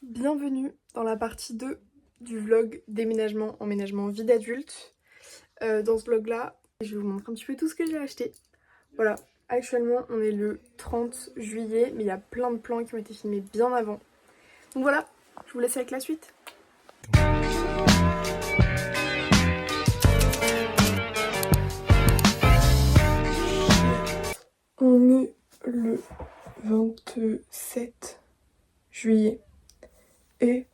Bienvenue dans la partie 2 du vlog déménagement, emménagement, vie d'adulte. Dans ce vlog là, je vais vous montrer un petit peu tout ce que j'ai acheté. Voilà, actuellement on est le 30 juillet, mais il y a plein de plans qui ont été filmés bien avant. Donc voilà, je vous laisse avec la suite. On est le 27 juillet et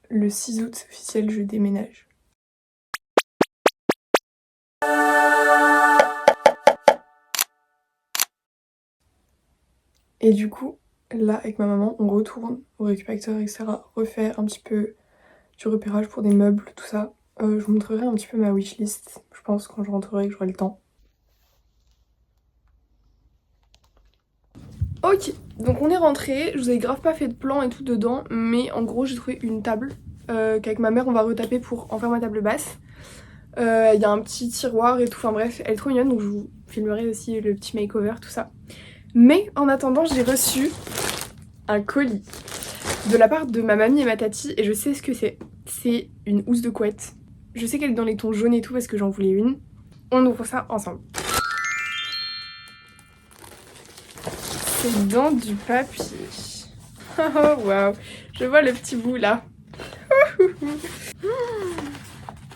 le 6 août officiel je déménage. Et du coup, là avec ma maman, on retourne au récupérateur, etc. Refaire un petit peu du repérage pour des meubles, tout ça. Je vous montrerai un petit peu ma wishlist, je pense, quand je rentrerai, que j'aurai le temps. Ok, donc on est rentré, je vous ai grave pas fait de plan et tout dedans, mais en gros j'ai trouvé une table qu'avec ma mère on va retaper pour en faire ma table basse. Il y a un petit tiroir et tout, enfin bref, elle est trop mignonne, donc je vous filmerai aussi le petit makeover, tout ça. Mais en attendant, j'ai reçu un colis de la part de ma mamie et ma tati, et je sais ce que c'est. C'est une housse de couette. Je sais qu'elle est dans les tons jaunes et tout parce que j'en voulais une. On ouvre ça ensemble. C'est dans du papier. Oh waouh, je vois le petit bout là.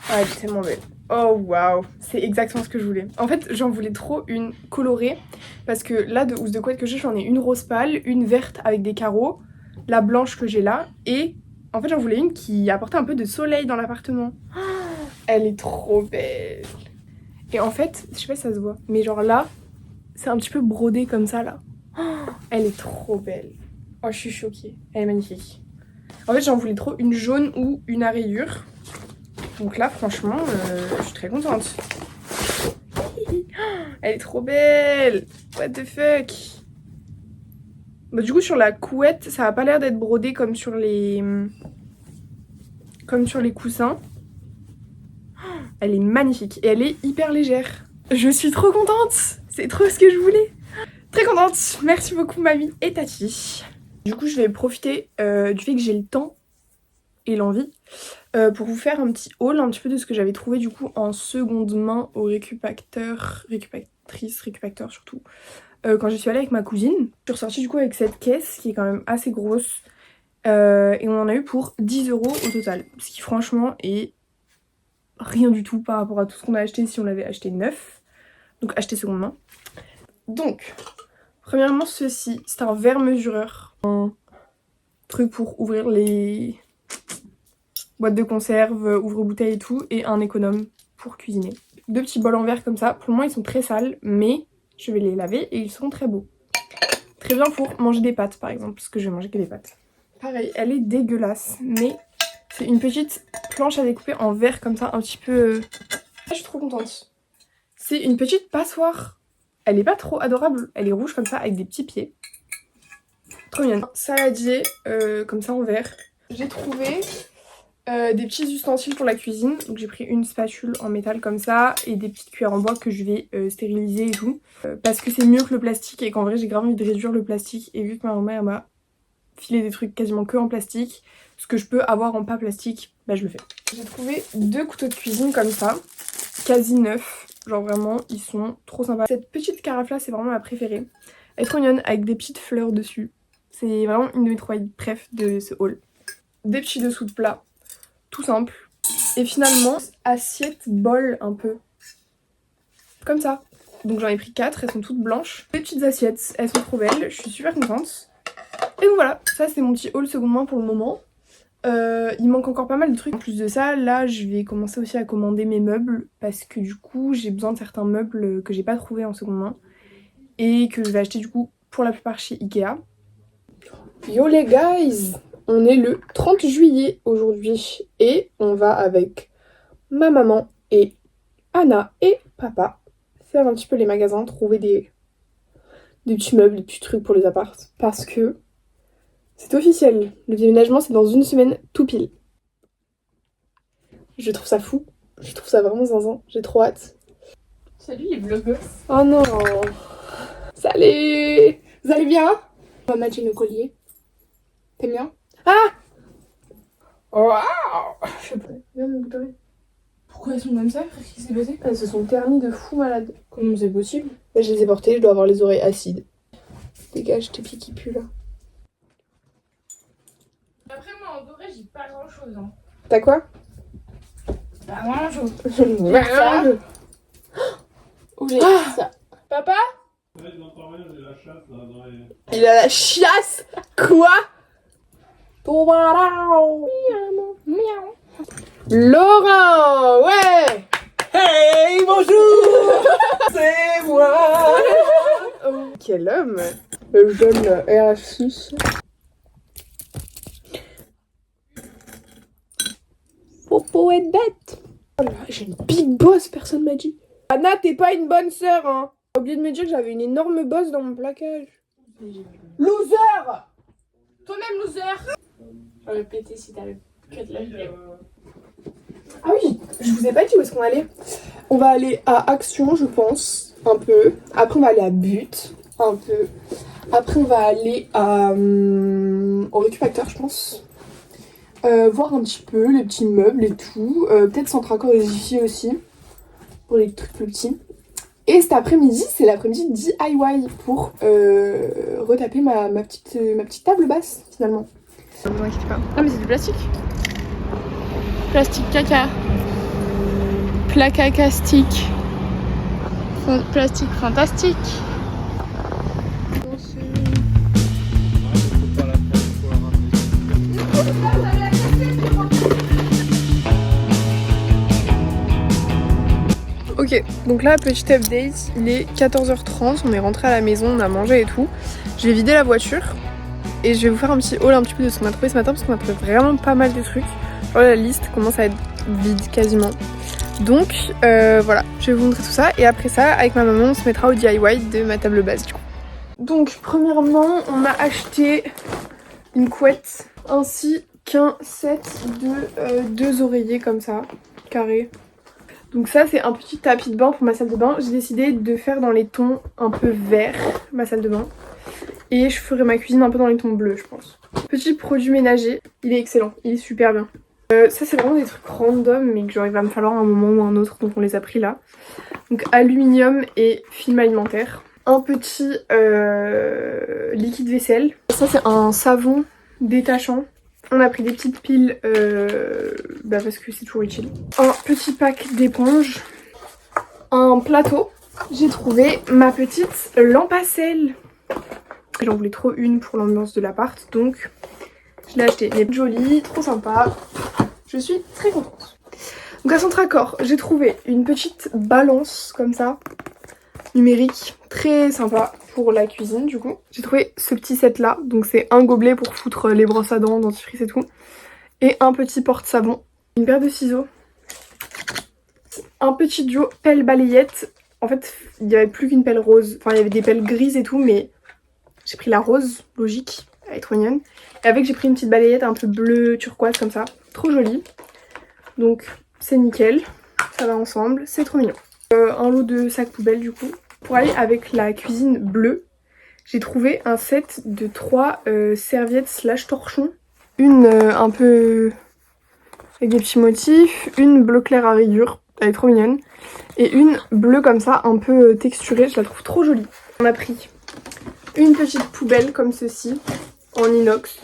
Ah, elle est tellement belle. Oh waouh, c'est exactement ce que je voulais. En fait, j'en voulais trop une colorée parce que là, de housse de couette que j'ai, j'en ai une rose pâle, une verte avec des carreaux, la blanche que j'ai là, et en fait, j'en voulais une qui apportait un peu de soleil dans l'appartement. Elle est trop belle. Et en fait, je sais pas si ça se voit, mais genre là, c'est un petit peu brodé comme ça là. Elle est trop belle. Oh, je suis choquée. Elle est magnifique. En fait, j'en voulais trop une jaune ou une à rayures. Donc là, franchement, je suis très contente. Elle est trop belle. What the fuck. Bah, du coup, sur la couette, ça a pas l'air d'être brodé comme sur les coussins. Elle est magnifique et elle est hyper légère. Je suis trop contente. C'est trop ce que je voulais. Très contente. Merci beaucoup mamie et tati. Du coup, je vais profiter du fait que j'ai le temps et l'envie pour vous faire un petit haul un petit peu de ce que j'avais trouvé du coup en seconde main au récupérateur surtout. Quand je suis allée avec ma cousine, je suis ressortie du coup avec cette caisse qui est quand même assez grosse et on en a eu pour 10 € au total, ce qui franchement est rien du tout par rapport à tout ce qu'on a acheté si on l'avait acheté neuf, donc acheté seconde main. Donc, premièrement ceci, c'est un verre mesureur, un truc pour ouvrir les boîtes de conserve, ouvre-bouteille et tout, et un économe pour cuisiner. Deux petits bols en verre comme ça, pour le moment ils sont très sales, mais je vais les laver et ils seront très beaux. Très bien pour manger des pâtes par exemple, parce que je vais manger que des pâtes. Pareil, elle est dégueulasse, mais c'est une petite planche à découper en verre comme ça, un petit peu... Je suis trop contente. C'est une petite passoire. Elle est pas trop adorable, elle est rouge comme ça avec des petits pieds. Trop mignonne. Un saladier comme ça en verre. J'ai trouvé des petits ustensiles pour la cuisine. Donc j'ai pris une spatule en métal comme ça et des petites cuillères en bois que je vais stériliser et tout. Parce que c'est mieux que le plastique et qu'en vrai j'ai grave envie de réduire le plastique. Et vu que ma mère m'a filé des trucs quasiment que en plastique, ce que je peux avoir en pas plastique, bah je le fais. J'ai trouvé deux couteaux de cuisine comme ça, quasi neufs. Genre vraiment ils sont trop sympas. Cette petite carafe là c'est vraiment ma préférée. Elle est trop mignonne avec des petites fleurs dessus. C'est vraiment une de mes 3 préf de ce haul. Des petits dessous de plat. Tout simple. Et finalement, assiette bol un peu. Comme ça. Donc j'en ai pris 4, elles sont toutes blanches. Des petites assiettes, elles sont trop belles, je suis super contente. Et donc voilà, ça c'est mon petit haul seconde main pour le moment. Il manque encore pas mal de trucs. En plus de ça, là je vais commencer aussi à commander mes meubles. Parce que du coup j'ai besoin de certains meubles que j'ai pas trouvé en seconde main. Et que je vais acheter du coup pour la plupart chez Ikea. Yo les guys! On est le 30 juillet aujourd'hui et on va avec ma maman et Anna et papa faire un petit peu les magasins, trouver des petits meubles, des petits trucs pour les apparts parce que c'est officiel, le déménagement c'est dans une semaine tout pile. Je trouve ça fou, je trouve ça vraiment zinzin, j'ai trop hâte. Salut les vloggers. Oh non! Salut! Vous allez bien? On va matcher nos colliers. T'aimes bien? Ah! Waouh. Je sais pas. Viens me récupérer. Pourquoi elles sont comme ça? Qu'est-ce qui s'est passé? Elles se sont ternies de fou malade. Comment c'est possible? Là, je les ai portées, je dois avoir les oreilles acides. Dégage tes pieds qui puent là. Après, moi, en doré, j'ai pas grand chose. Hein. T'as quoi? Pas grand chose. Merde. Où j'ai ça? Papa? Ouais, j'entends rien, j'ai la chasse là dans les... Il a la chiasse. Quoi? Laurent, ouais. Hey, bonjour. C'est moi. Oh, quel homme. Le jeune RH6. Popo est bête. Oh là, j'ai une big bosse, personne m'a dit. Anna, t'es pas une bonne sœur, hein. J'ai oublié de me dire que j'avais une énorme bosse dans mon plaquage. Loser. Toi-même, loser! J'aurais pété si t'avais que de la vie. Ah oui, je vous ai pas dit où est-ce qu'on allait. On va aller à Action, je pense, un peu. Après, on va aller à But, un peu. Après, on va aller à au Récupacteur, je pense. Voir un petit peu les petits meubles et tout. Peut-être Centracor et Jiffy aussi, pour les trucs plus petits. Et cet après-midi, c'est l'après-midi DIY pour retaper ma petite table basse, finalement. Ne vous inquiétez pas. Ah, mais c'est du plastique. Plastique caca. Placacastique. Plastique fantastique. Ok, donc là, petit update, il est 14h30, on est rentré à la maison, on a mangé et tout. Je vais vider la voiture et je vais vous faire un petit haul un petit peu de ce qu'on a trouvé ce matin parce qu'on a trouvé vraiment pas mal de trucs. Alors la liste commence à être vide quasiment. Donc voilà, je vais vous montrer tout ça et après ça, avec ma maman, on se mettra au DIY de ma table basse du coup. Donc premièrement, on a acheté une couette ainsi qu'un set de deux oreillers comme ça, carrés. Donc ça c'est un petit tapis de bain pour ma salle de bain. J'ai décidé de faire dans les tons un peu verts ma salle de bain. Et je ferai ma cuisine un peu dans les tons bleus je pense. Petit produit ménager, il est excellent, il est super bien. Ça c'est vraiment des trucs random mais que genre il va me falloir un moment ou un autre donc on les a pris là. Donc aluminium et film alimentaire. Un petit liquide vaisselle. Ça c'est un savon détachant. On a pris des petites piles parce que c'est toujours utile. Un petit pack d'éponges. Un plateau. J'ai trouvé ma petite lampe à sel. J'en voulais trop une pour l'ambiance de l'appart donc je l'ai achetée. Elle est jolie, trop sympa. Je suis très contente. Donc à Centracor, j'ai trouvé une petite balance comme ça, numérique, très sympa pour la cuisine du coup. J'ai trouvé ce petit set là, donc c'est un gobelet pour foutre les brosses à dents, dentifrice et tout. Et un petit porte-savon. Une paire de ciseaux. Un petit duo pelle balayette. En fait, il n'y avait plus qu'une pelle rose. Enfin, il y avait des pelles grises et tout, mais j'ai pris la rose, logique. Elle est trop mignonne. Et avec, j'ai pris une petite balayette un peu bleu turquoise comme ça. Trop jolie. Donc, c'est nickel. Ça va ensemble. C'est trop mignon. Un lot de sacs poubelles du coup. Pour aller avec la cuisine bleue, j'ai trouvé un set de 3 serviettes slash torchons. Une un peu avec des petits motifs, une bleu clair à rayures, elle est trop mignonne, et une bleue comme ça, un peu texturée, je la trouve trop jolie. On a pris une petite poubelle comme ceci, en inox.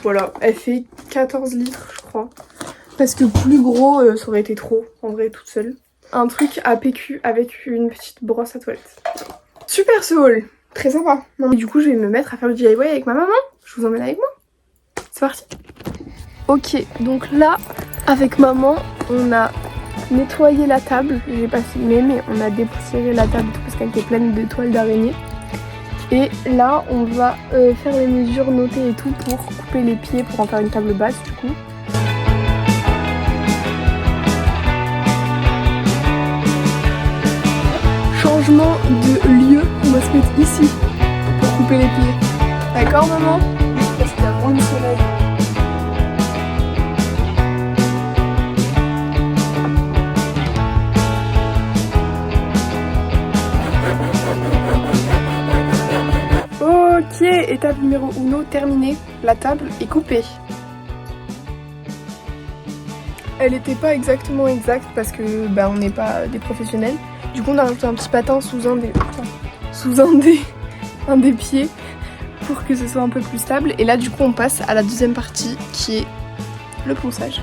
Voilà, elle fait 14 litres je crois. Parce que plus gros, ça aurait été trop, en vrai, toute seule. Un truc à PQ avec une petite brosse à toilette. Super ce haul, très sympa. Non, mais du coup, je vais me mettre à faire le DIY avec ma maman. Je vous emmène avec moi. C'est parti. Ok, donc là, avec maman, on a nettoyé la table. J'ai pas filmé, mais on a dépoussiéré la table parce qu'elle était pleine de toiles d'araignée. Et là, on va faire les mesures notées et tout pour couper les pieds pour en faire une table basse du coup. Changement de lieu, on va se mettre ici pour couper les pieds. D'accord maman? Parce qu'il y a moins de soleil. Ok, étape numéro 1 terminée, la table est coupée. Elle n'était pas exactement exacte parce que bah, on n'est pas des professionnels. Du coup on a rajouté un petit patin sous un des pieds pour que ce soit un peu plus stable. Et là du coup on passe à la deuxième partie qui est le ponçage.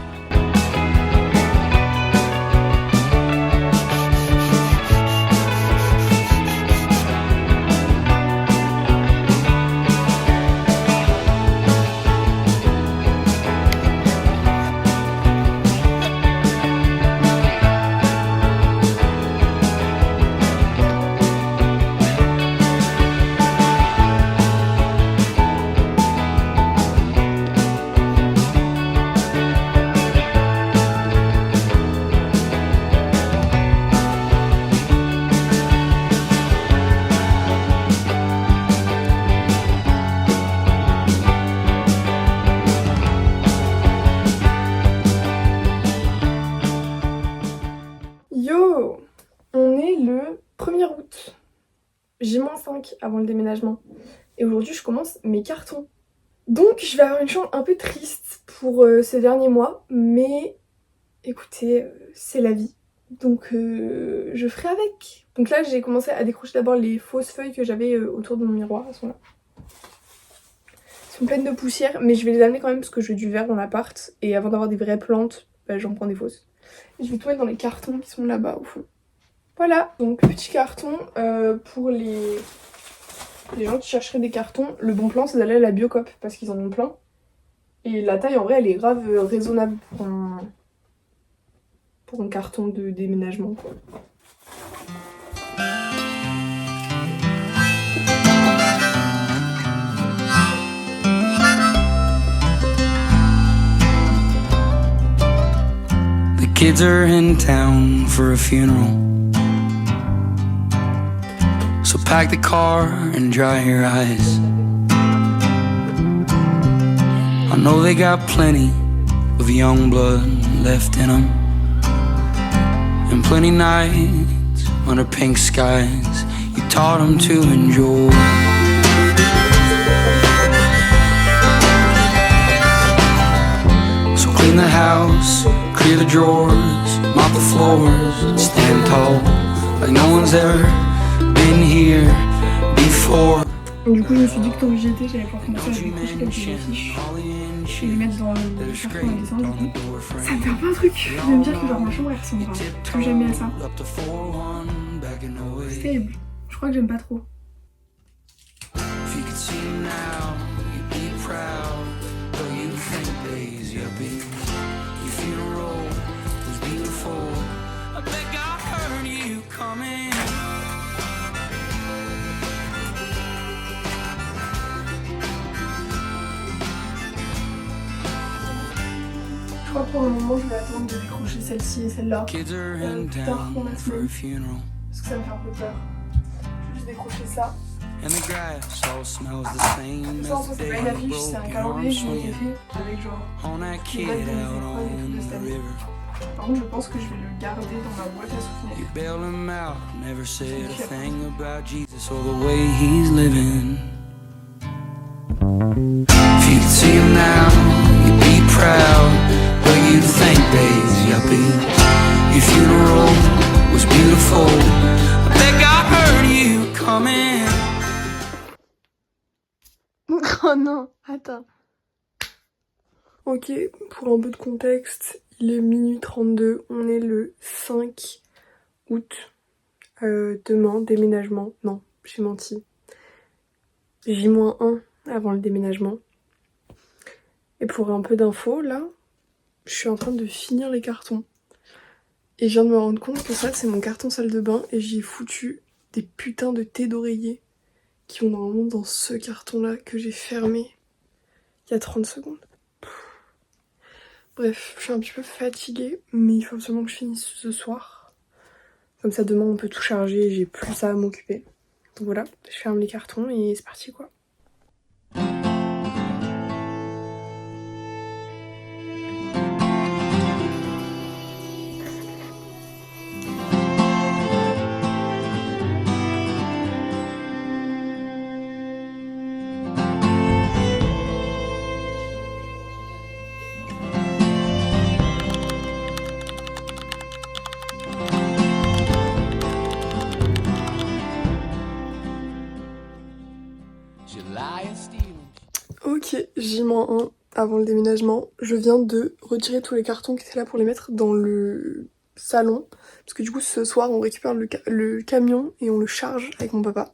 Yo! On est le 1er août. J-5 avant le déménagement. Et aujourd'hui je commence mes cartons. Donc je vais avoir une chambre un peu triste pour ces derniers mois. Mais écoutez, c'est la vie. Donc je ferai avec. Donc là j'ai commencé à décrocher d'abord les fausses feuilles que j'avais autour de mon miroir. Elles sont là. Elles sont pleines de poussière. Mais je vais les amener quand même parce que je veux du verre dans l'appart. Et avant d'avoir des vraies plantes, bah, j'en prends des fausses. Je vais tout mettre dans les cartons qui sont là-bas au fond. Voilà, donc petit carton pour les gens qui chercheraient des cartons. Le bon plan c'est d'aller à la Biocoop parce qu'ils en ont plein. Et la taille en vrai elle est grave raisonnable pour un carton de déménagement quoi. Kids are in town for a funeral, so pack the car and dry your eyes. I know they got plenty of young blood left in them, and plenty nights under pink skies you taught them to enjoy. So clean the house, clear the drawers, mop the floors, and stand tall like no one's ever been here before. Du coup je me suis dit que tant que j'y étais j'allais pouvoir commencer à décrocher quelques affiches et les mettre dans le carton à dessin. Du coup ça me fait un peu un truc de me dire que genre ma chambre elle ressemblera plus jamais à ça. C'est terrible, je crois que j'aime pas trop. Je crois que pour le moment je vais attendre de décrocher celle-ci et celle-là plus tard dans la semaine parce que ça me fait un peu peur. Je vais juste décrocher ça. Ça en soi c'est pas une affiche, c'est un calendrier que je m'étais fait avec genre les dates des épreuves et tout de cette année. Par contre je pense que je vais le garder dans ma boîte à souvenirs. You'd think days, yuppie. Your funeral was beautiful. I think I heard you coming. Oh non, attends. Ok, pour un peu de contexte, il est minuit 32, on est le 5 août. Demain, déménagement. Non, j'ai menti. J-1 avant le déménagement. Et pour un peu d'infos, là, je suis en train de finir les cartons. Et je viens de me rendre compte que ça, c'est mon carton salle de bain. Et j'y ai foutu des putains de thé d'oreiller qui vont normalement dans ce carton-là que j'ai fermé il y a 30 secondes. Bref, je suis un petit peu fatiguée, mais il faut absolument que je finisse ce soir. Comme ça, demain, on peut tout charger et j'ai plus ça à m'occuper. Donc voilà, je ferme les cartons et c'est parti quoi. Ok, J-1 avant le déménagement. Je viens de retirer tous les cartons qui étaient là pour les mettre dans le salon. Parce que du coup ce soir on récupère le camion et on le charge avec mon papa.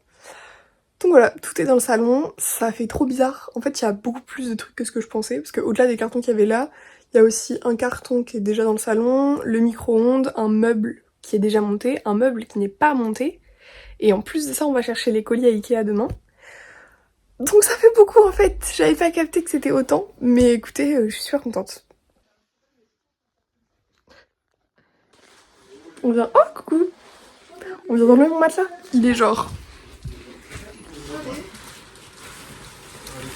Donc voilà, tout est dans le salon, ça fait trop bizarre. En fait il y a beaucoup plus de trucs que ce que je pensais. Parce qu'au-delà des cartons qu'il y avait là, il y a aussi un carton qui est déjà dans le salon, le micro-ondes, un meuble qui est déjà monté, un meuble qui n'est pas monté. Et en plus de ça on va chercher les colis à Ikea demain. Donc ça fait beaucoup en fait, j'avais pas capté que c'était autant, mais écoutez, je suis super contente. On vient... Oh coucou. On vient d'enlever mon matelas. Il est genre...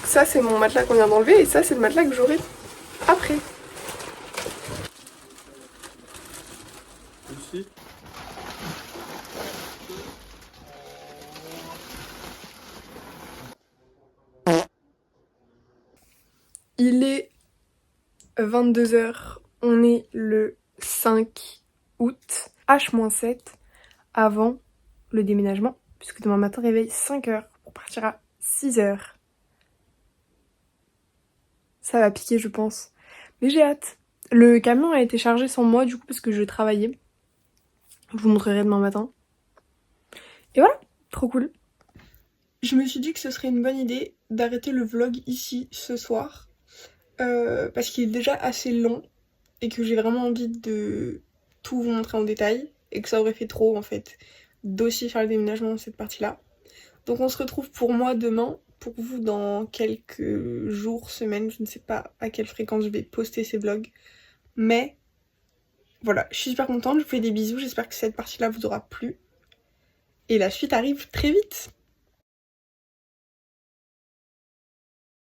Ça c'est mon matelas qu'on vient d'enlever et ça c'est le matelas que j'aurai après. Ici. Il est 22h, on est le 5 août, H-7, avant le déménagement, puisque demain matin réveil 5h pour partir à 6h. Ça va piquer je pense, mais j'ai hâte. Le camion a été chargé sans moi du coup parce que je travaillais. Je vous montrerai demain matin. Et voilà, trop cool. Je me suis dit que ce serait une bonne idée d'arrêter le vlog ici ce soir. Parce qu'il est déjà assez long et que j'ai vraiment envie de tout vous montrer en détail et que ça aurait fait trop en fait d'aussi faire le déménagement dans cette partie là. Donc on se retrouve pour moi demain, pour vous dans quelques jours, semaines, je ne sais pas à quelle fréquence je vais poster ces vlogs, mais voilà, je suis super contente, je vous fais des bisous, j'espère que cette partie là vous aura plu et la suite arrive très vite.